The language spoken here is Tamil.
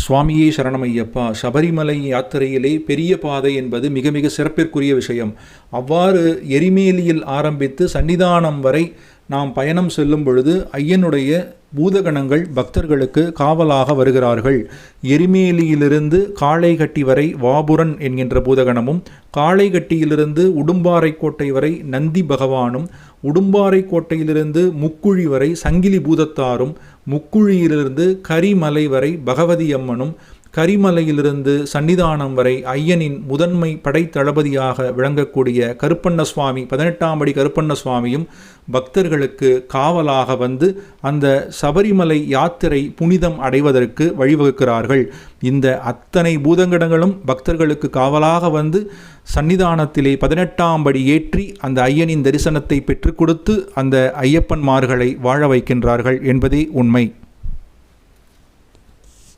சுவாமியே சரணமையப்பா. சபரிமலை யாத்திரையிலே பெரிய பாதை என்பது மிக மிக சிறப்பிற்குரிய விஷயம். அவ்வாறு எரிமேலியில் ஆரம்பித்து சன்னிதானம் வரை நாம் பயணம் செல்லும் பொழுது ஐயனுடைய பூதகணங்கள் பக்தர்களுக்கு காவலாக வருகிறார்கள். எரிமேலியிலிருந்து காளைகட்டி வரை வாபுரன் என்கின்ற பூதகணமும், காளைகட்டியிலிருந்து உடும்பாறைக்கோட்டை வரை நந்தி பகவானும், உடும்பாறைக்கோட்டையிலிருந்து முக்குழி வரை சங்கிலி பூதத்தாரும், முக்குழியிலிருந்து கரிமலை வரை பகவதி அம்மனும், கரிமலையிலிருந்து சன்னிதானம் வரை ஐயனின் முதன்மை படைத்தளபதியாக விளங்கக்கூடிய கருப்பண்ண சுவாமி, 18ஆம் படி கருப்பண்ண சுவாமியும் பக்தர்களுக்கு காவலாக வந்து அந்த சபரிமலை யாத்திரை புனிதம் அடைவதற்கு வழிவகுக்கிறார்கள். இந்த அத்தனை பூதங்கடங்களும் பக்தர்களுக்கு காவலாக வந்து சன்னிதானத்திலே 18ஆம் படி ஏற்றி அந்த ஐயனின் தரிசனத்தை பெற்றுக் கொடுத்து அந்த ஐயப்பன்மார்களை வாழ வைக்கின்றார்கள் என்பதே உண்மை.